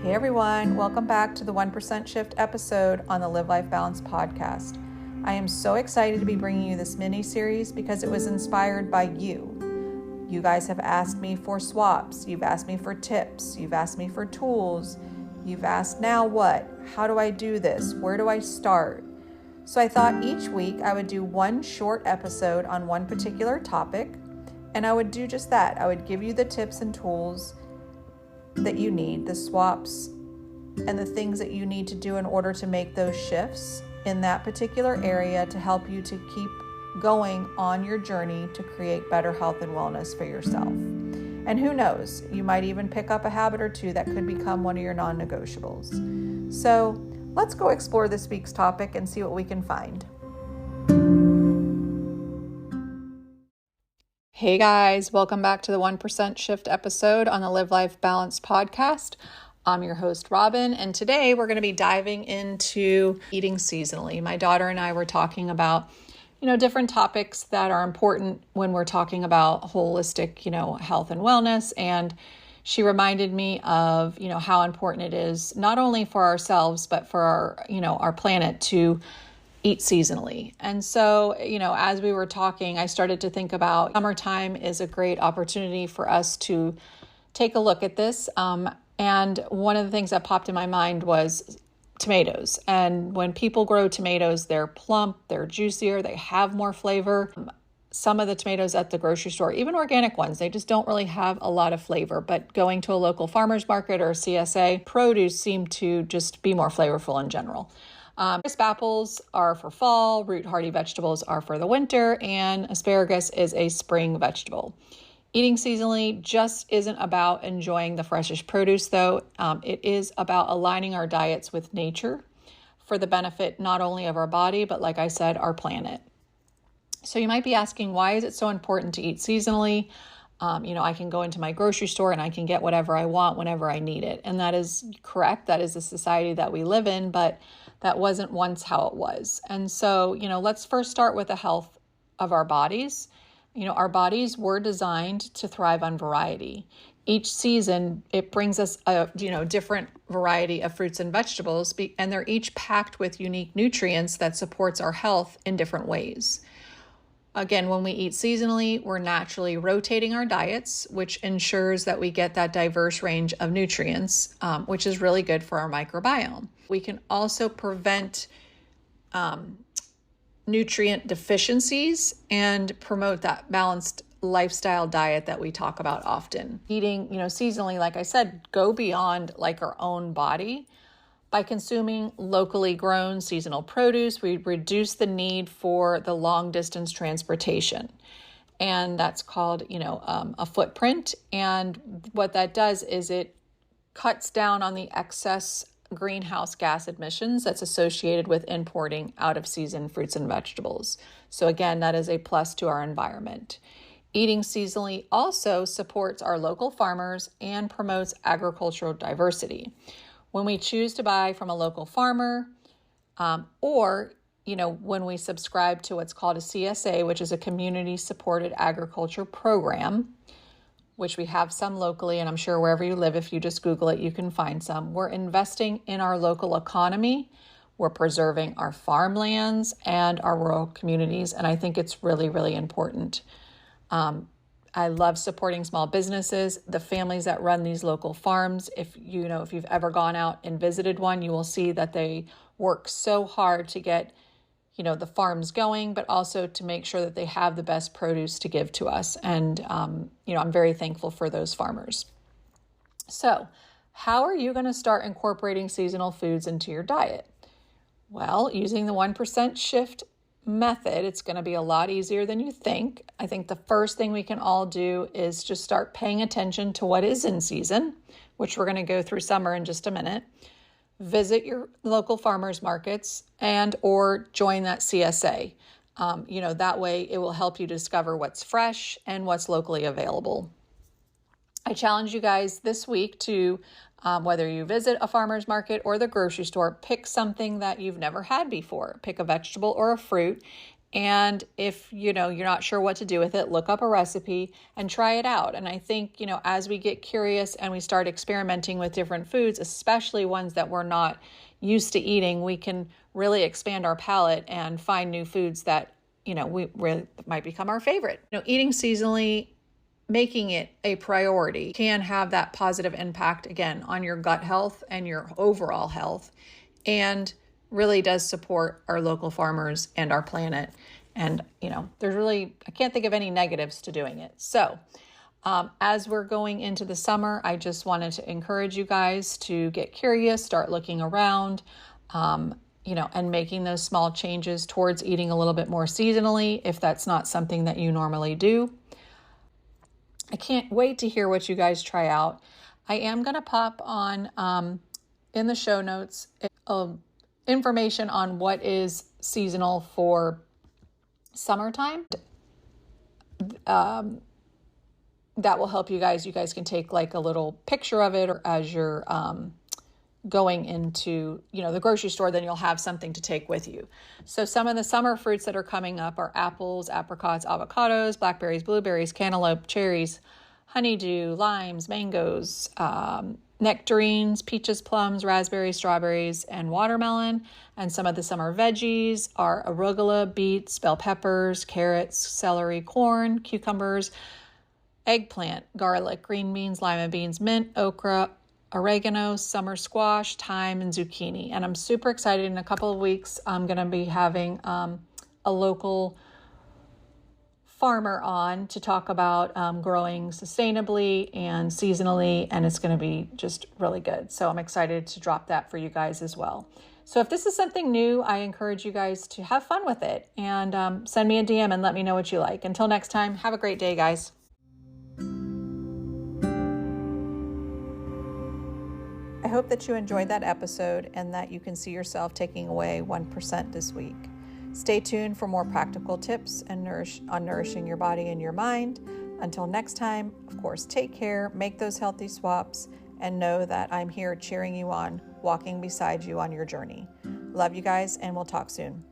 Hey everyone, welcome back to the 1% Shift episode on the Live Life Balance podcast. I am so excited to be bringing you this mini series because it was inspired by you. You guys have asked me for swaps, you've asked me for tips, you've asked me for tools, you've asked now what, how do I do this, where do I start? So I thought each week I would do one short episode on one particular topic, and I would do just that. I would give you the tips and tools that you need, the swaps and the things that you need to do in order to make those shifts in that particular area to help you to keep going on your journey to create better health and wellness for yourself. And who knows, you might even pick up a habit or two that could become one of your non-negotiables. So let's go explore this week's topic and see what we can find. Hey guys, welcome back to the 1% Shift episode on the Live Life Balance podcast. I'm your host, Robin, and today we're going to be diving into eating seasonally. My daughter and I were talking about, different topics that are important when we're talking about holistic, health and wellness. And she reminded me of, how important it is not only for ourselves, but for our planet to eat seasonally. And so, as we were talking, I started to think about summertime is a great opportunity for us to take a look at this. And one of the things that popped in my mind was tomatoes. And when people grow tomatoes, they're plump, they're juicier, they have more flavor. Some of the tomatoes at the grocery store, even organic ones, they just don't really have a lot of flavor. But going to a local farmer's market or CSA, produce seem to just be more flavorful in general. Crisp apples are for fall, root hardy vegetables are for the winter, and asparagus is a spring vegetable. Eating seasonally just isn't about enjoying the freshest produce, though. It is about aligning our diets with nature for the benefit not only of our body, but like I said, our planet. So you might be asking, why is it so important to eat seasonally? I can go into my grocery store and I can get whatever I want whenever I need it. And that is correct. That is the society that we live in, but that wasn't once how it was. And so, let's first start with the health of our bodies. Our bodies were designed to thrive on variety. Each season, it brings us a, different variety of fruits and vegetables, and they're each packed with unique nutrients that supports our health in different ways. Again, when we eat seasonally, we're naturally rotating our diets, which ensures that we get that diverse range of nutrients, which is really good for our microbiome. We can also prevent nutrient deficiencies and promote that balanced lifestyle diet that we talk about often. Eating, seasonally, like I said, go beyond like our own body. By consuming locally grown seasonal produce, we reduce the need for the long distance transportation. And that's called, a footprint. And what that does is it cuts down on the excess greenhouse gas emissions that's associated with importing out of season fruits and vegetables. So again, that is a plus to our environment. Eating seasonally also supports our local farmers and promotes agricultural diversity. When we choose to buy from a local farmer, or when we subscribe to what's called a CSA, which is a community supported agriculture program, which we have some locally, and I'm sure wherever you live, if you just Google it, you can find some. We're investing in our local economy. We're preserving our farmlands and our rural communities, and I think it's really, really important. I love supporting small businesses, the families that run these local farms. If you've ever gone out and visited one, you will see that they work so hard to get, the farms going, but also to make sure that they have the best produce to give to us. And, I'm very thankful for those farmers. So how are you going to start incorporating seasonal foods into your diet? Well, using the 1% shift method, it's going to be a lot easier than you think. I think the first thing we can all do is just start paying attention to what is in season, which we're going to go through summer in just a minute. Visit your local farmers markets or join that CSA. That way it will help you discover what's fresh and what's locally available. I challenge you guys this week to, whether you visit a farmer's market or the grocery store, pick something that you've never had before. Pick a vegetable or a fruit And if, you're not sure what to do with it, look up a recipe and try it out. And I think, as we get curious and we start experimenting with different foods, especially ones that we're not used to eating, we can really expand our palate and find new foods that, we really might become our favorite. Eating seasonally, making it a priority can have that positive impact, again, on your gut health and your overall health, and really does support our local farmers and our planet. And, I can't think of any negatives to doing it. So as we're going into the summer, I just wanted to encourage you guys to get curious, start looking around, and making those small changes towards eating a little bit more seasonally, if that's not something that you normally do. I can't wait to hear what you guys try out. I am going to pop on in the show notes information on what is seasonal for summertime. That will help you guys. You guys can take like a little picture of it, or as you're going into, the grocery store, then you'll have something to take with you. So some of the summer fruits that are coming up are apples, apricots, avocados, blackberries, blueberries, cantaloupe, cherries, honeydew, limes, mangoes, nectarines, peaches, plums, raspberries, strawberries, and watermelon. And some of the summer veggies are arugula, beets, bell peppers, carrots, celery, corn, cucumbers, eggplant, garlic, green beans, lima beans, mint, okra, oregano, summer squash, thyme, and zucchini. And I'm super excited. In a couple of weeks, I'm going to be having a local farmer on to talk about growing sustainably and seasonally, and it's going to be just really good. So I'm excited to drop that for you guys as well. So if this is something new, I encourage you guys to have fun with it and send me a DM and let me know what you like. Until next time, have a great day, guys. I hope that you enjoyed that episode and that you can see yourself taking away 1% this week. Stay tuned for more practical tips and nourishing your body and your mind. Until next time, of course, take care, make those healthy swaps, and know that I'm here cheering you on, walking beside you on your journey. Love you guys, and we'll talk soon.